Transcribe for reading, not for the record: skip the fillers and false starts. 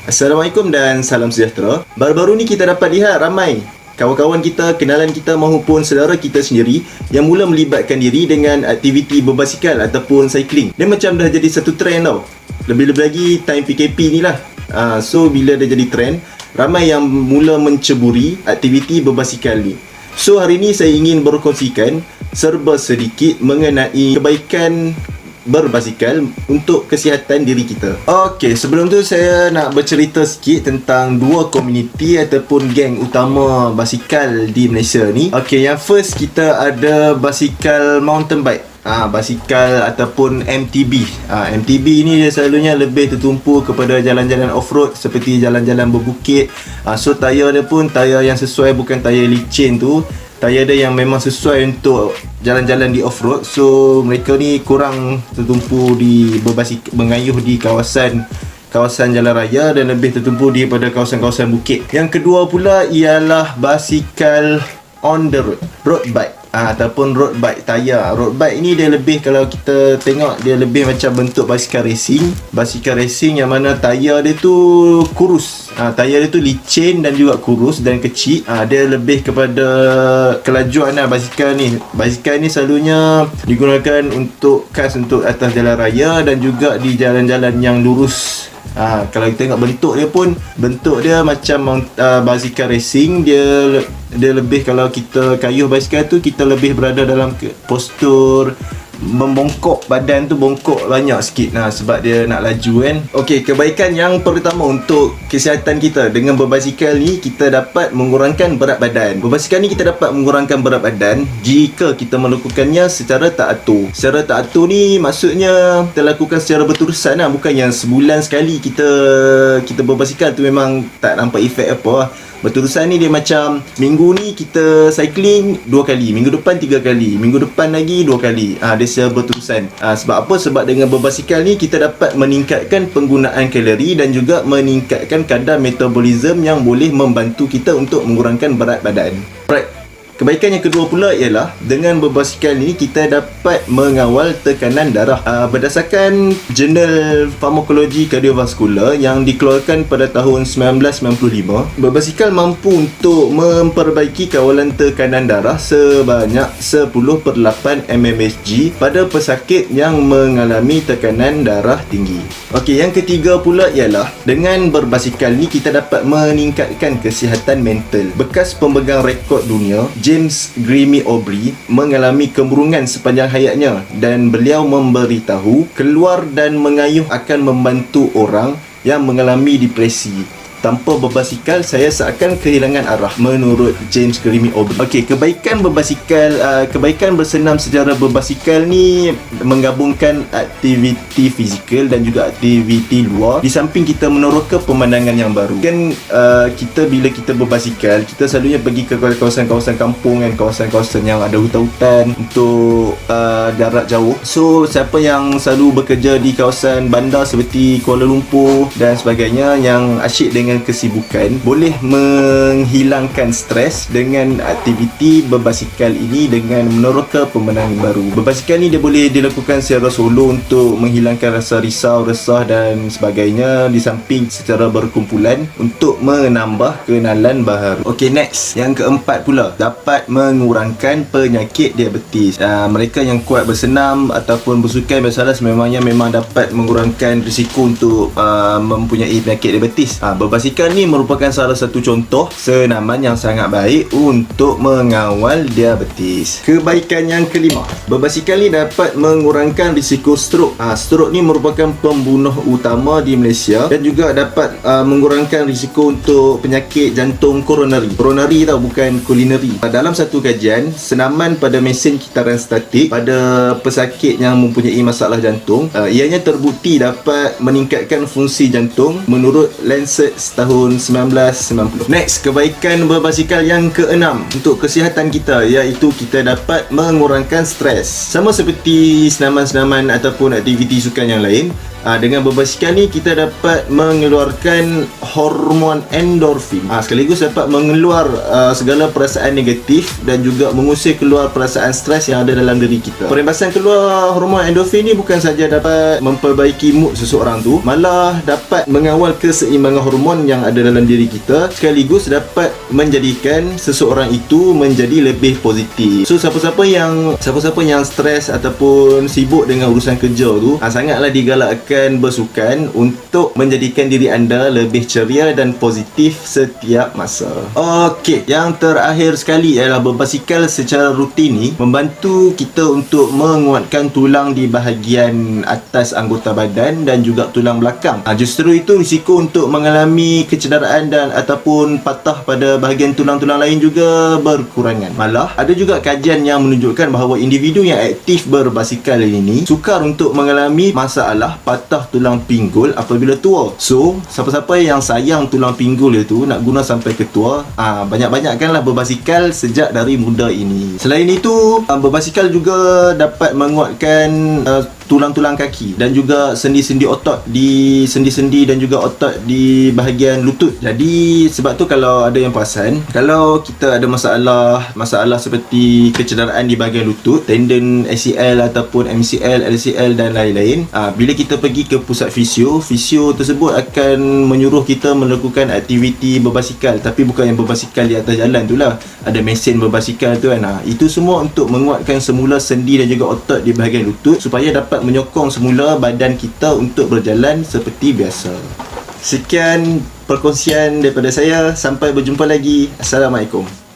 Assalamualaikum dan salam sejahtera. Baru-baru ni kita dapat lihat ramai kawan-kawan kita, kenalan kita maupun saudara kita sendiri yang mula melibatkan diri dengan aktiviti berbasikal ataupun cycling. Dia macam dah jadi satu trend tau. Lebih-lebih lagi time PKP ni lah. So bila dia jadi trend, ramai yang mula menceburi aktiviti berbasikal ni. So hari ni saya ingin berkongsikan serba sedikit mengenai kebaikan berbasikal untuk kesihatan diri kita. Okey, sebelum tu saya nak bercerita sikit tentang dua komuniti ataupun geng utama basikal di Malaysia ni. Okey, yang first kita ada basikal mountain bike. Basikal ataupun MTB. MTB ni dia selalunya lebih tertumpu kepada jalan-jalan off-road seperti jalan-jalan berbukit. So tayar dia pun tayar yang sesuai, bukan tayar licin tu. Tayar dia yang memang sesuai untuk jalan-jalan di off-road. So mereka ni kurang tertumpu di mengayuh di kawasan jalan raya dan lebih tertumpu di pada kawasan-kawasan bukit. Yang kedua pula ialah basikal on the road bike. Ataupun road bike tayar. Road bike ni dia lebih, kalau kita tengok, dia lebih macam bentuk basikal racing. Basikal racing yang mana tayar dia tu kurus. Tayar dia tu licin dan juga kurus dan kecil. Dia lebih kepada kelajuan lah basikal ni. Basikal ni selalunya digunakan untuk khas untuk atas jalan raya dan juga di jalan-jalan yang lurus. Kalau kita tengok bentuk dia macam basikal racing. Dia lebih, kalau kita kayuh basikal tu, kita lebih berada dalam postur membongkok, badan tu bongkok banyak sikit sebab dia nak laju kan. Okey, kebaikan yang pertama untuk kesihatan kita dengan berbasikal ni, kita dapat mengurangkan berat badan. Berbasikal ni kita dapat mengurangkan berat badan jika kita melakukannya secara teratur. Secara teratur ni maksudnya kita lakukan secara berterusan lah, bukan yang sebulan sekali kita berbasikal tu memang tak nampak efek apa lah. Berterusan ni dia macam minggu ni kita cycling 2 kali, minggu depan 3 kali, minggu depan lagi 2 kali. Dia secara berterusan. Sebab apa? Sebab dengan berbasikal ni kita dapat meningkatkan penggunaan kalori dan juga meningkatkan kadar metabolisme yang boleh membantu kita untuk mengurangkan berat badan. Alright. Kebaikan yang kedua pula ialah dengan berbasikal ni kita dapat mengawal tekanan darah. Berdasarkan Jurnal Farmakologi Kardiovaskular yang dikeluarkan pada tahun 1995, berbasikal mampu untuk memperbaiki kawalan tekanan darah sebanyak 10/8 mmHg pada pesakit yang mengalami tekanan darah tinggi. Okey, yang ketiga pula ialah dengan berbasikal ni kita dapat meningkatkan kesihatan mental. Bekas pemegang rekod dunia James Grimmy Aubrey mengalami kemurungan sepanjang hayatnya dan beliau memberitahu keluar dan mengayuh akan membantu orang yang mengalami depresi. Tanpa berbasikal, saya seakan kehilangan arah, menurut James Grimmy Aubrey. Okey, kebaikan berbasikal, kebaikan bersenam secara berbasikal ni menggabungkan aktiviti fizikal dan juga aktiviti luar, di samping kita meneroka pemandangan yang baru. Kan bila kita berbasikal, kita selalunya pergi ke kawasan-kawasan kampung kan, kawasan-kawasan yang ada hutan-hutan untuk jarak jauh. So siapa yang selalu bekerja di kawasan bandar seperti Kuala Lumpur dan sebagainya yang asyik dengan kesibukan, boleh menghilangkan stres dengan aktiviti berbasikal ini dengan meneroka pemandangan baru. Berbasikal ni dia boleh dilakukan secara solo untuk menghilangkan rasa risau, resah dan sebagainya, di samping secara berkumpulan untuk menambah kenalan baharu. Okey, next. Yang keempat pula, dapat mengurangkan penyakit diabetes. Mereka yang kuat bersenam ataupun bersukan biasalah sememangnya memang dapat mengurangkan risiko untuk mempunyai penyakit diabetes. Berbasikal ni merupakan salah satu contoh senaman yang sangat baik untuk mengawal diabetes. Kebaikan yang kelima, berbasikal ni dapat mengurangkan risiko stroke. Stroke ni merupakan pembunuh utama di Malaysia dan juga dapat mengurangkan risiko untuk penyakit jantung koronari. Koronari tau, bukan kulineri. Dalam satu kajian, senaman pada mesin kitaran statik pada pesakit yang mempunyai masalah jantung, ianya terbukti dapat meningkatkan fungsi jantung menurut Lancet tahun 1990. Next, kebaikan berbasikal yang keenam untuk kesihatan kita, iaitu kita dapat mengurangkan stres. Sama seperti senaman-senaman ataupun aktiviti sukan yang lain, dengan berbasikal ni kita dapat mengeluarkan hormon endorfin, sekaligus dapat mengeluar segala perasaan negatif dan juga mengusir keluar perasaan stres yang ada dalam diri kita. Perembasan keluar hormon endorfin ni bukan saja dapat memperbaiki mood seseorang tu, malah dapat mengawal keseimbangan hormon yang ada dalam diri kita, sekaligus dapat menjadikan seseorang itu menjadi lebih positif. So siapa-siapa yang stres ataupun sibuk dengan urusan kerja tu, sangatlah digalakkan bersukan untuk menjadikan diri anda lebih ceria dan positif setiap masa. Okey, yang terakhir sekali ialah berbasikal secara rutin ni membantu kita untuk menguatkan tulang di bahagian atas anggota badan dan juga tulang belakang. Justru itu risiko untuk mengalami kecederaan dan ataupun patah pada bahagian tulang-tulang lain juga berkurangan. Malah ada juga kajian yang menunjukkan bahawa individu yang aktif berbasikal ini sukar untuk mengalami masalah patah tulang pinggul apabila tua. So, siapa-siapa yang sayang tulang pinggul itu nak guna sampai ke tua, banyak-banyakkanlah berbasikal sejak dari muda ini. Selain itu, berbasikal juga dapat menguatkan tulang-tulang kaki dan juga sendi-sendi otot di sendi-sendi dan juga otot di bahagian lutut. Jadi sebab tu kalau ada yang perasan, kalau kita ada masalah seperti kecederaan di bahagian lutut, tendon ACL ataupun MCL, LCL dan lain-lain, bila kita pergi ke pusat fisio tersebut akan menyuruh kita melakukan aktiviti berbasikal, tapi bukan yang berbasikal di atas jalan tu lah, ada mesin berbasikal tu kan. Itu semua untuk menguatkan semula sendi dan juga otot di bahagian lutut supaya dapat menyokong semula badan kita untuk berjalan seperti biasa. Sekian perkongsian daripada saya, sampai berjumpa lagi. Assalamualaikum.